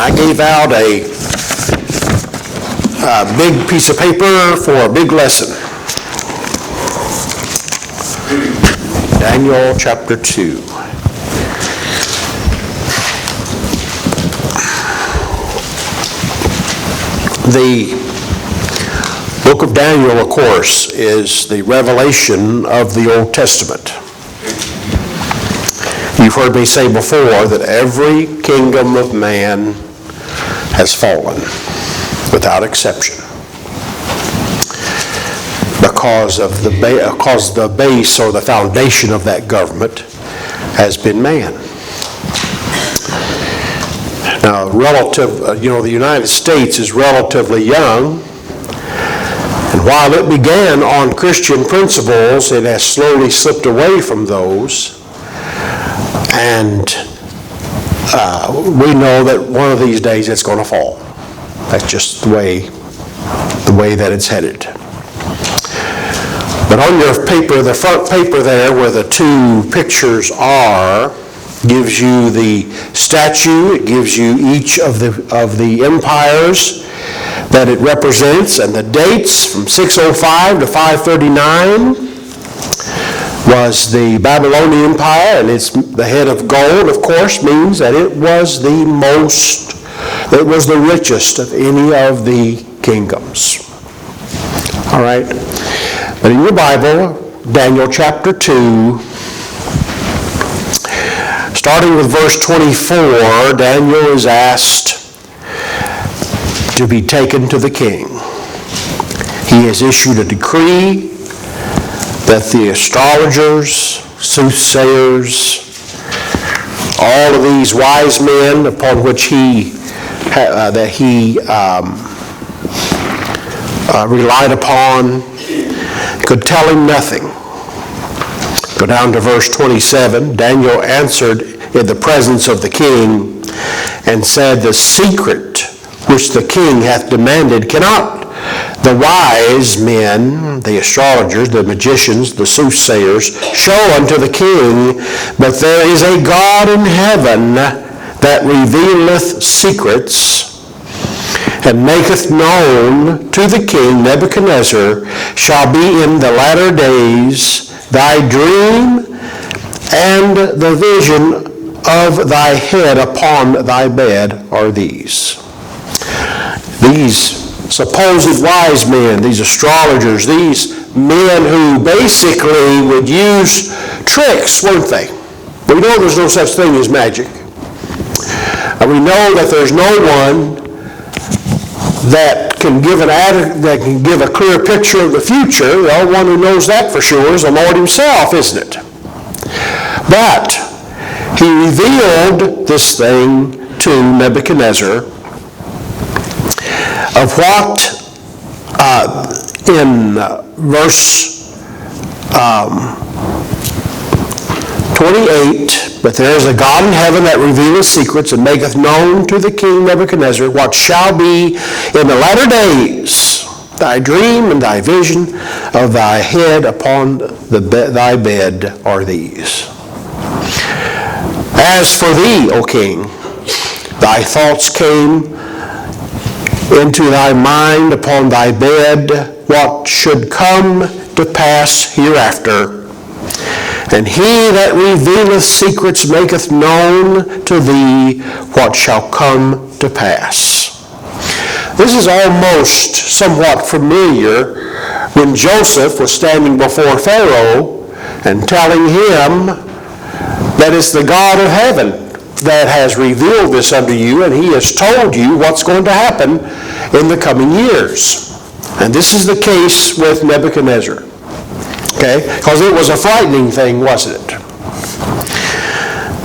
I gave out a big piece of paper for a big lesson. Daniel chapter 2. The book of Daniel, of course, is the revelation of the Old Testament. You've heard me say before that every kingdom of man has fallen, without exception, because the base or the foundation of that government has been man. Now, the United States is relatively young, and while it began on Christian principles, it has slowly slipped away from those. And we know that one of these days it's going to fall. That's just the way that it's headed. But on your paper, the front paper there where the two pictures are, gives you the statue, it gives you each of the empires that it represents, and the dates from 605 to 539 was the Babylonian Empire, and it's the head of gold, of course, means that it was the richest of any of the kingdoms. All right? But in your Bible, Daniel chapter 2, starting with verse 24, Daniel is asked to be taken to the king. He has issued a decree that the astrologers, soothsayers, all of these wise men upon which he relied upon could tell him nothing. Go down to verse 27. Daniel answered in the presence of the king and said, "The secret which the king hath demanded cannot the wise men, the astrologers, the magicians, the soothsayers, show unto the king, but there is a God in heaven that revealeth secrets, and maketh known to the king Nebuchadnezzar, shall be in the latter days thy dream and the vision of thy head upon thy bed are these." These supposed wise men, these astrologers, these men who basically would use tricks, weren't they? We know there's no such thing as magic. And we know that there's no one that can give a clear picture of the future. The only one who knows that for sure is the Lord himself, isn't it? But he revealed this thing to Nebuchadnezzar of what in verse 28, "But there is a God in heaven that revealeth secrets and maketh known to the king Nebuchadnezzar what shall be in the latter days. Thy dream and thy vision of thy head upon thy bed are these. As for thee, O king, thy thoughts came into thy mind upon thy bed what should come to pass hereafter. And he that revealeth secrets maketh known to thee what shall come to pass." This is almost somewhat familiar when Joseph was standing before Pharaoh and telling him that it's the God of heaven that has revealed this unto you, and he has told you what's going to happen in the coming years. And this is the case with Nebuchadnezzar. Okay? Because it was a frightening thing, wasn't it?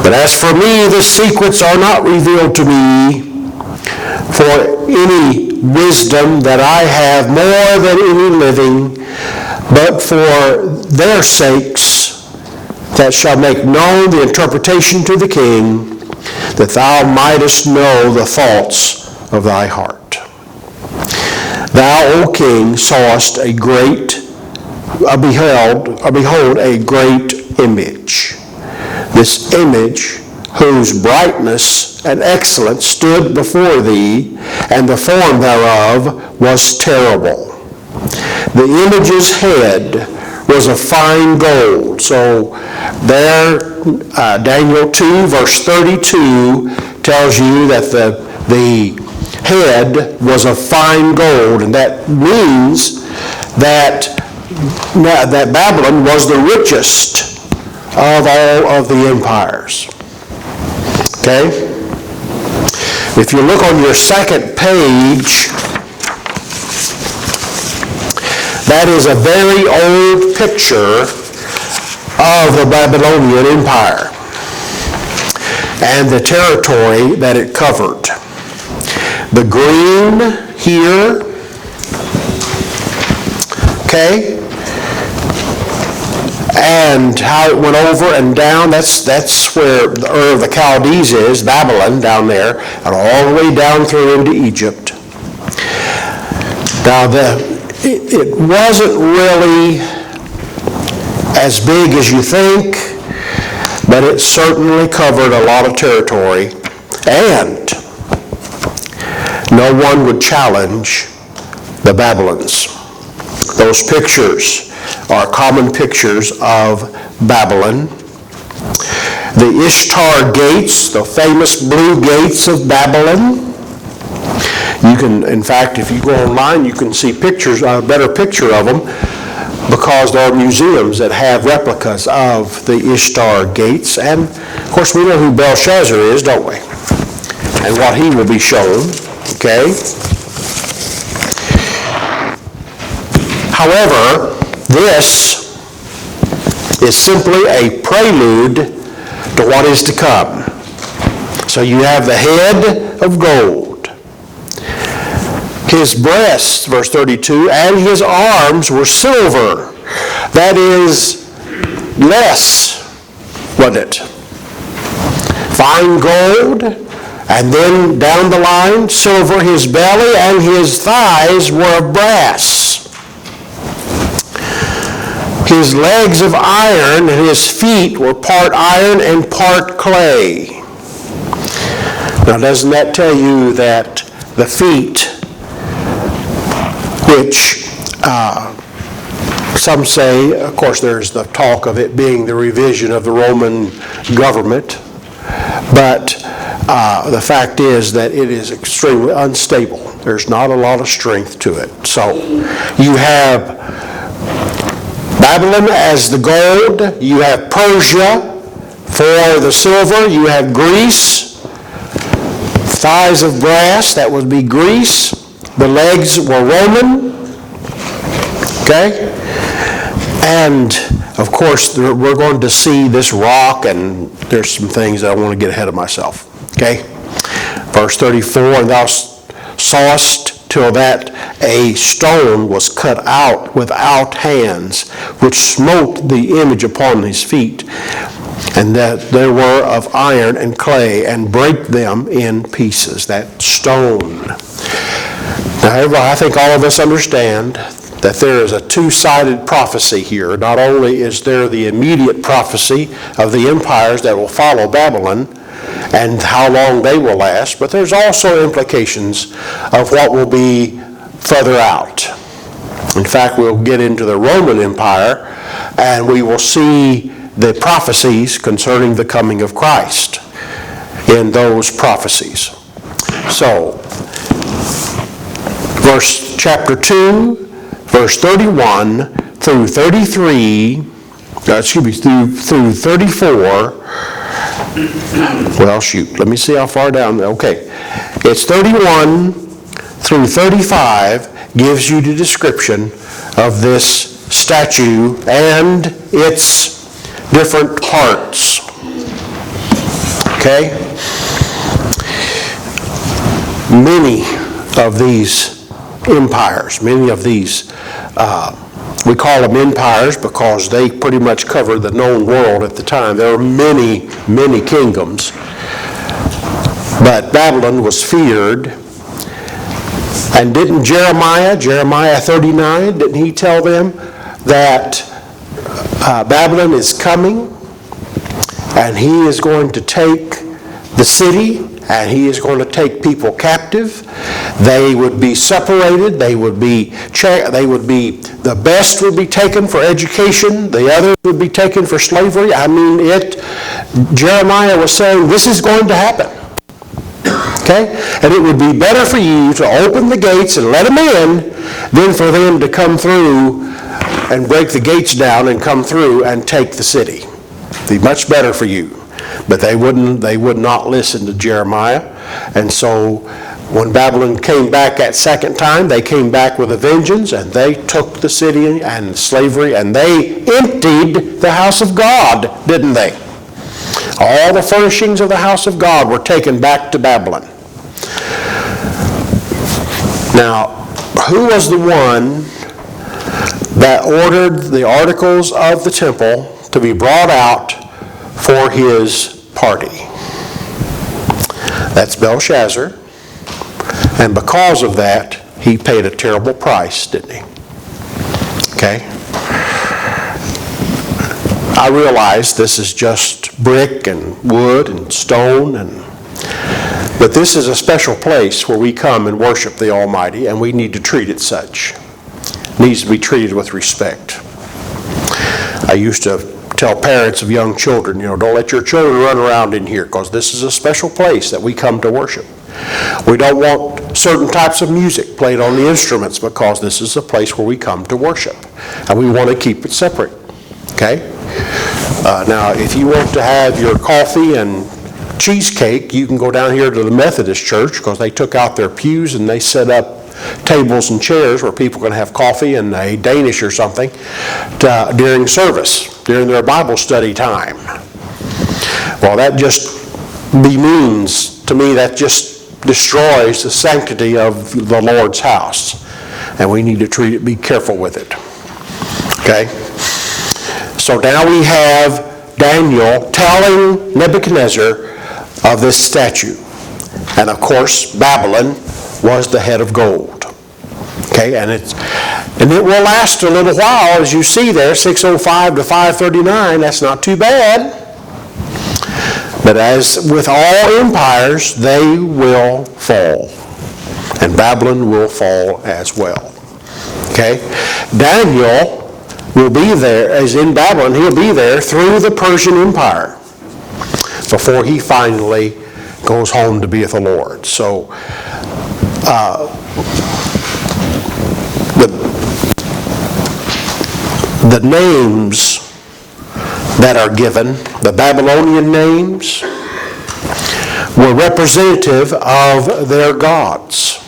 "But as for me, the secrets are not revealed to me for any wisdom that I have more than any living, but for their sakes that shall make known the interpretation to the king, that thou mightest know the thoughts of thy heart. Thou, O king, sawest behold a great image. This image, whose brightness and excellent stood before thee, and the form thereof was terrible. The image's head was of fine gold. So there, Daniel 2, verse 32 tells you that the head was of fine gold, and that means that Babylon was the richest of all of the empires. Okay? If you look on your second page, that is a very old picture of the Babylonian Empire and the territory that it covered. The green here, okay, and how it went over and down, that's where the Ur of the Chaldees is, Babylon down there, and all the way down through into Egypt. Now it wasn't really as big as you think, but it certainly covered a lot of territory, and no one would challenge the Babylons. Those pictures are common pictures of Babylon. The Ishtar gates, the famous blue gates of Babylon. You can, in fact, if you go online, you can see pictures, a better picture of them, because there are museums that have replicas of the Ishtar gates. And, of course, we know who Belshazzar is, don't we? And what he will be shown, okay? However, this is simply a prelude to what is to come. So you have the head of gold. His breasts, verse 32, and his arms were silver. That is less, wasn't it? Fine gold, and then down the line, silver. His belly and his thighs were of brass. His legs of iron and his feet were part iron and part clay. Now, doesn't that tell you that the feet, which some say, of course there's the talk of it being the revision of the Roman government, but the fact is that it is extremely unstable. There's not a lot of strength to it. So you have Babylon as the gold, you have Persia for the silver, you have Greece, thighs of brass, that would be Greece. The legs were Roman, okay? And, of course, we're going to see this rock, and there's some things that I want to get ahead of myself, okay? Verse 34, and thou sawest till that a stone was cut out without hands, which smote the image upon his feet, and that there were of iron and clay, and brake them in pieces. That stone. Now, I think all of us understand that there is a two-sided prophecy here. Not only is there the immediate prophecy of the empires that will follow Babylon and how long they will last, but there's also implications of what will be further out. In fact, we'll get into the Roman Empire, and we will see the prophecies concerning the coming of Christ in those prophecies. So, chapter 2, verse 31 through 33, through 34. Well, shoot, let me see how far down. Okay, it's 31 through 35 gives you the description of this statue and its different parts. Okay? Many of these empires, many of these, we call them empires because they pretty much covered the known world at the time. There were many, many kingdoms. But Babylon was feared. And didn't Jeremiah 39, didn't he tell them that Babylon is coming and he is going to take the city and he is going to take people captive. They would be separated. The best would be taken for education. The others would be taken for slavery. Jeremiah was saying, this is going to happen. Okay? And it would be better for you to open the gates and let them in than for them to come through and break the gates down and come through and take the city. It'd be much better for you. But they would not listen to Jeremiah. And so when Babylon came back that second time, they came back with a vengeance, and they took the city and slavery, and they emptied the house of God, didn't they? All the furnishings of the house of God were taken back to Babylon. Now, who was the one that ordered the articles of the temple to be brought out for his party? That's Belshazzar. And because of that, he paid a terrible price, didn't he? Okay? I realize this is just brick and wood and stone, but this is a special place where we come and worship the Almighty, and we need to treat it such. It needs to be treated with respect. I used to tell parents of young children, don't let your children run around in here, because this is a special place that we come to worship. We don't want certain types of music played on the instruments, because this is a place where we come to worship, and we want to keep it separate. Okay? Now, if you want to have your coffee and cheesecake, you can go down here to the Methodist church, because they took out their pews and they set up tables and chairs where people can have coffee and a Danish or something during service, during their Bible study time. Well, that just means, to me, that just destroys the sanctity of the Lord's house. And we need to be careful with it. Okay? So now we have Daniel telling Nebuchadnezzar of this statue. And of course, Babylon was the head of gold. Okay, and it will last a little while, as you see there, 605 to 539. That's not too bad. But as with all empires, they will fall. And Babylon will fall as well. Okay? Daniel will be there, as in Babylon, he'll be there through the Persian Empire before he finally goes home to be with the Lord. So, the names that are given, the Babylonian names, were representative of their gods.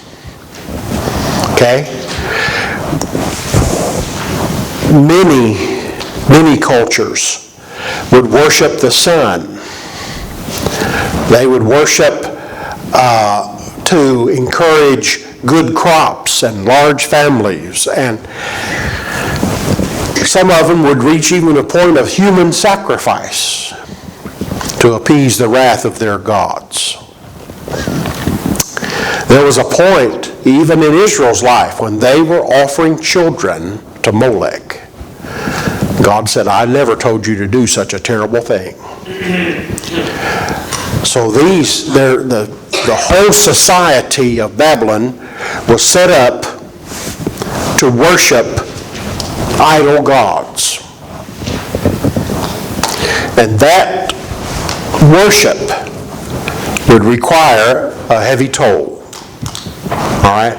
Okay? Many cultures would worship the sun. They would worship to encourage good crops and large families, and some of them would reach even a point of human sacrifice to appease the wrath of their gods. There was a point, even in Israel's life, when they were offering children to Molech. God said, I never told you to do such a terrible thing. So the whole society of Babylon was set up to worship idol gods. And that worship would require a heavy toll. All right?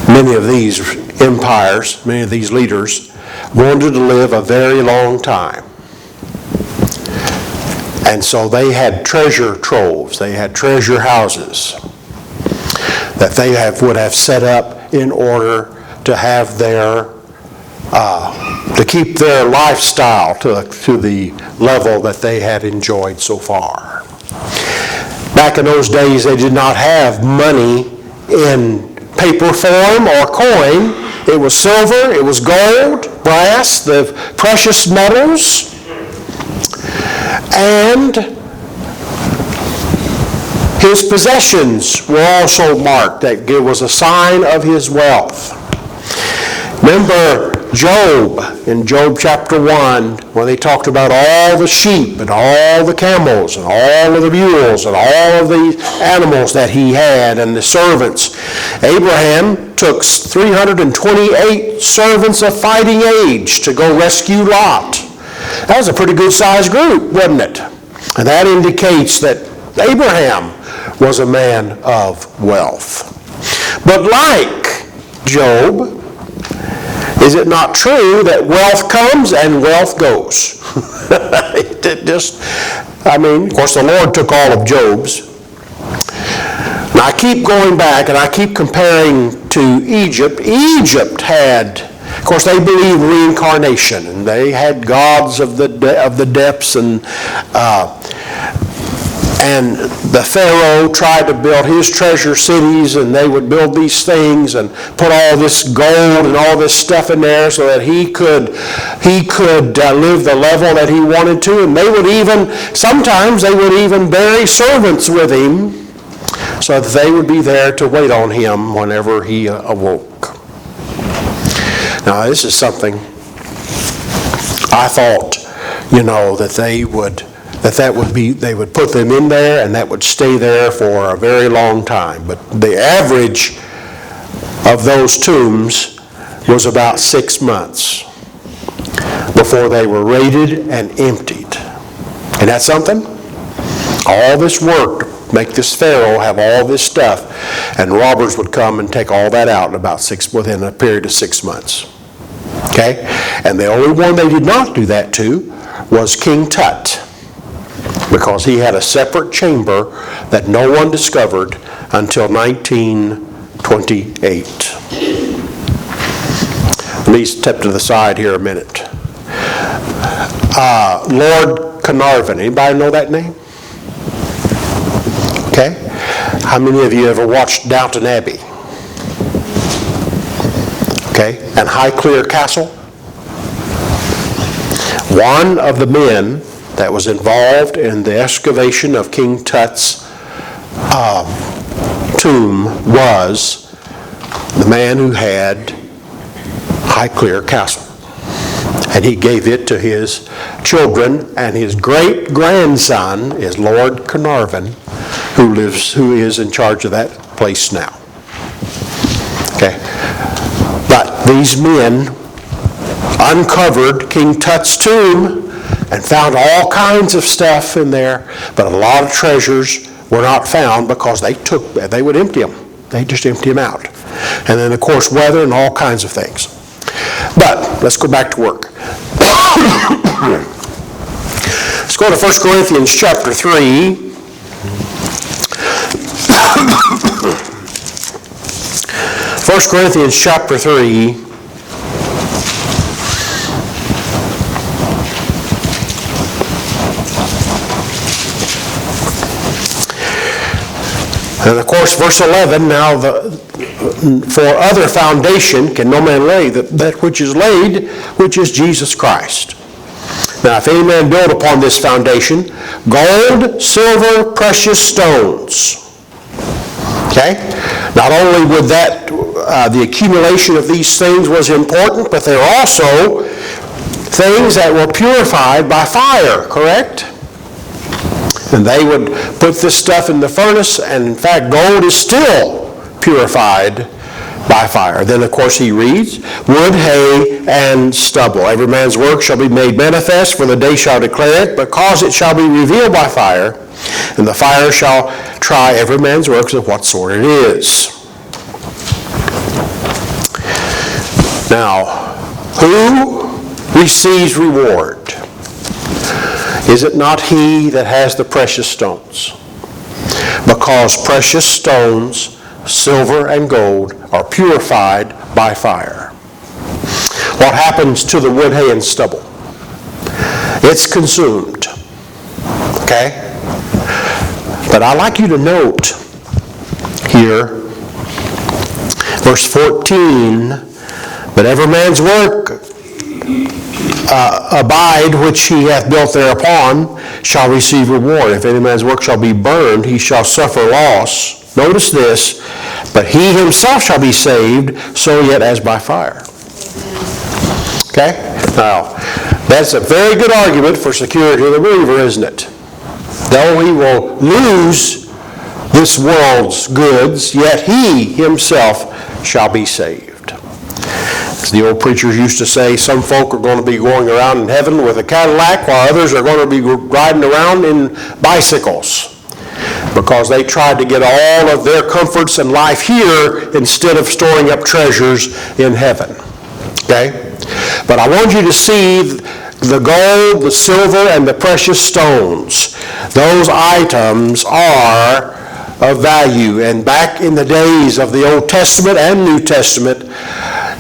Many of these empires, many of these leaders wanted to live a very long time. And so they had treasure troves, they had treasure houses that they would have set up in order to have to keep their lifestyle to the level that they had enjoyed so far. Back in those days, they did not have money in paper form or coin. It was silver, it was gold, brass, the precious metals, and his possessions were also marked. That it was a sign of his wealth. Remember, Job, in Job chapter 1, when they talked about all the sheep and all the camels and all of the mules and all of the animals that he had and the servants, Abraham took 328 servants of fighting age to go rescue Lot. That was a pretty good sized group, wasn't it? And that indicates that Abraham was a man of wealth. But like Job, is it not true that wealth comes and wealth goes? Of course, the Lord took all of Job's. And I keep going back and I keep comparing to Egypt. Egypt had, of course, they believed reincarnation, and they had gods of the depths, and the Pharaoh tried to build his treasure cities, and they would build these things and put all this gold and all this stuff in there so that he could live the level that he wanted to. And sometimes they would even bury servants with him so that they would be there to wait on him whenever he awoke. Now, this is something I thought, that they would put them in there and that would stay there for a very long time. But the average of those tombs was about 6 months before they were raided and emptied. Isn't that something? All this work to make this Pharaoh have all this stuff, and robbers would come and take all that out within a period of 6 months. Okay? And the only one they did not do that to was King Tut, because he had a separate chamber that no one discovered until 1928. Let me step to the side here a minute. Lord Carnarvon, anybody know that name? Okay. How many of you ever watched Downton Abbey? Okay. And Highclere Castle? One of the men that was involved in the excavation of King Tut's tomb was the man who had Highclere Castle. And he gave it to his children, and his great-grandson is Lord Carnarvon, who is in charge of that place now. Okay. But these men uncovered King Tut's tomb and found all kinds of stuff in there, but a lot of treasures were not found because they would empty them. They just empty them out. And then, of course, weather and all kinds of things. But let's go back to work. Let's go to 1 Corinthians chapter 3. 1 Corinthians chapter 3. And of course, verse 11, now for other foundation can no man lay that which is laid, which is Jesus Christ. Now, if any man build upon this foundation, gold, silver, precious stones. Okay? Not only would that, the accumulation of these things was important, but they're also things that were purified by fire, correct? And they would put this stuff in the furnace, and in fact, gold is still purified by fire. Then, of course, he reads, wood, hay, and stubble. Every man's work shall be made manifest, for the day shall declare it, because it shall be revealed by fire, and the fire shall try every man's works of what sort it is. Now, who receives reward? Is it not he that has the precious stones? Because precious stones, silver and gold, are purified by fire. What happens to the wood, hay, and stubble? It's consumed. Okay? But I'd like you to note here, verse 14, but every man's work abide which he hath built thereupon shall receive reward. If any man's work shall be burned, he shall suffer loss. Notice this, but he himself shall be saved, so yet as by fire. Okay? Now, that's a very good argument for security of the believer, isn't it? Though he will lose this world's goods, yet he himself shall be saved. As the old preachers used to say, some folk are going to be going around in heaven with a Cadillac, while others are going to be riding around in bicycles, because they tried to get all of their comforts in life here instead of storing up treasures in heaven. Okay? But I want you to see the gold, the silver, and the precious stones. Those items are of value. And back in the days of the Old Testament and New Testament,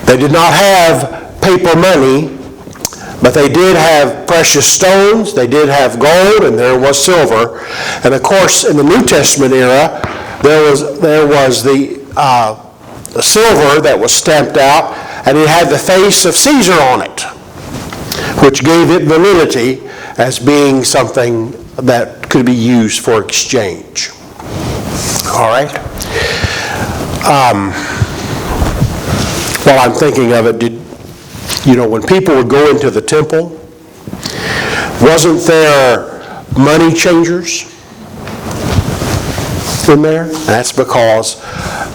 they did not have paper money, but they did have precious stones, they did have gold, and there was silver. And of course, in the New Testament era, there was the silver that was stamped out, and it had the face of Caesar on it, which gave it validity as being something that could be used for exchange. All right? While I'm thinking of it, when people would go into the temple, wasn't there money changers in there? That's because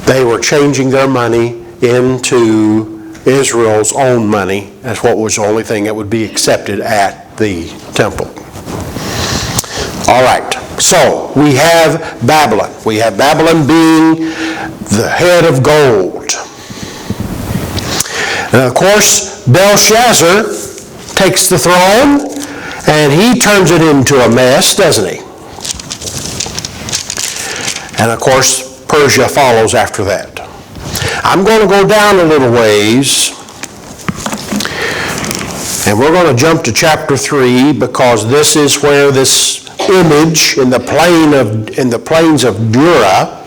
they were changing their money into Israel's own money. That's what was the only thing that would be accepted at the temple. All right, so we have Babylon. We have Babylon being the head of gold. And of course, Belshazzar takes the throne and he turns it into a mess, doesn't he? And of course, Persia follows after that. I'm going to go down a little ways, and we're going to jump to chapter 3, because this is where this image in the plains of Dura,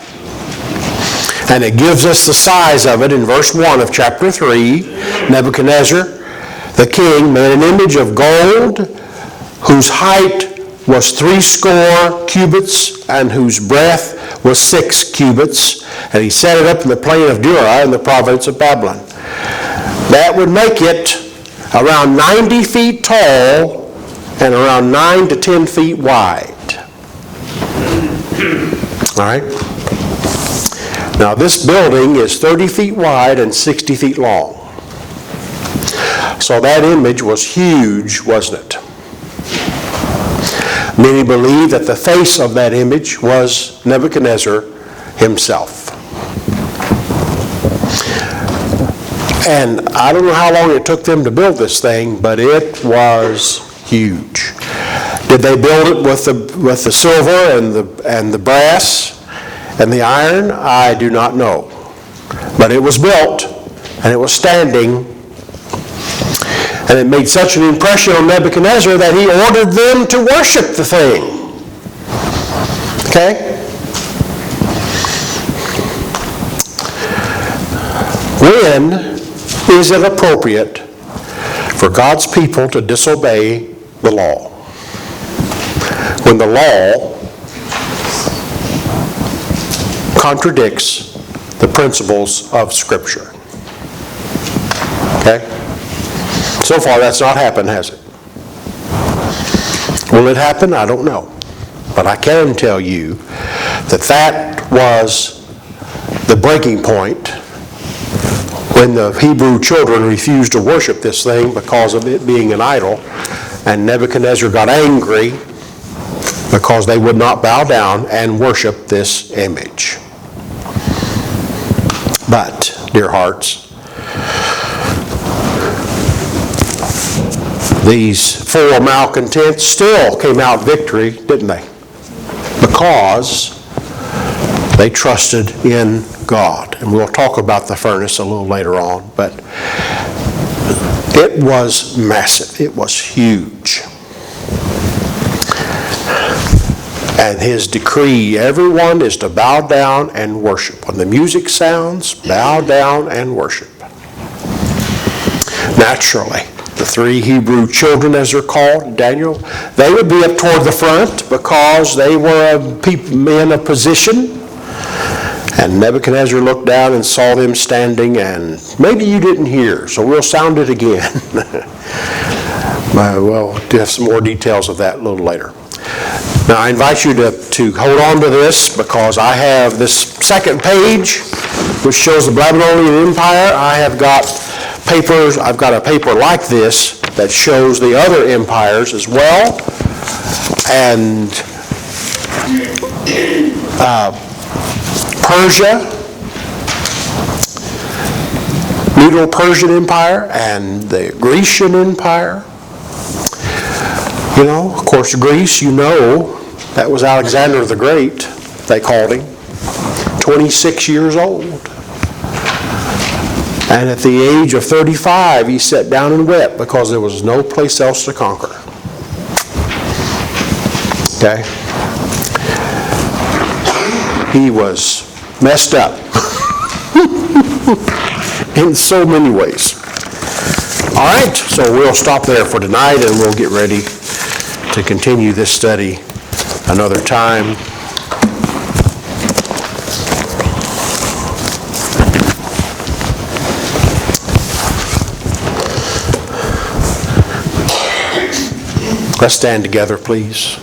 and it gives us the size of it in verse 1 of chapter 3. Nebuchadnezzar, the king, made an image of gold, whose height was 60 cubits, and whose breadth was 6 cubits, and he set it up in the plain of Dura in the province of Babylon. That would make it around 90 feet tall and around 9 to 10 feet wide. All right? Now this building is 30 feet wide and 60 feet long. So that image was huge, wasn't it? Many believe that the face of that image was Nebuchadnezzar himself. And I don't know how long it took them to build this thing, but it was huge. Did they build it with the silver and the brass and the iron? I do not know. But it was built, and it was standing. And it made such an impression on Nebuchadnezzar that he ordered them to worship the thing. Okay? When is it appropriate for God's people to disobey the law? When the law contradicts the principles of Scripture. Okay? So far, that's not happened, has it? Will it happen? I don't know. But I can tell you that that was the breaking point when the Hebrew children refused to worship this thing because of it being an idol, and Nebuchadnezzar got angry because they would not bow down and worship this image. But, dear hearts, these four malcontents still came out victory, didn't they? Because they trusted in God. And we'll talk about the furnace a little later on, but it was massive. It was huge. And his decree, everyone is to bow down and worship. When the music sounds, bow down and worship. Naturally, the three Hebrew children, as they're called, Daniel, they would be up toward the front because they were men of position. And Nebuchadnezzar looked down and saw them standing, and maybe you didn't hear, so we'll sound it again. We'll have some more details of that a little later. Now, I invite you to hold on to this, because I have this second page, which shows the Babylonian Empire. I've got a paper like this that shows the other empires as well. And Persia, Medo-Persian Empire, and the Grecian Empire. You know, of course, Greece, that was Alexander the Great, they called him, 26 years old. And at the age of 35, he sat down and wept because there was no place else to conquer. Okay? He was messed up in so many ways. All right, so we'll stop there for tonight, and we'll get ready to continue this study another time. Let's stand together, please.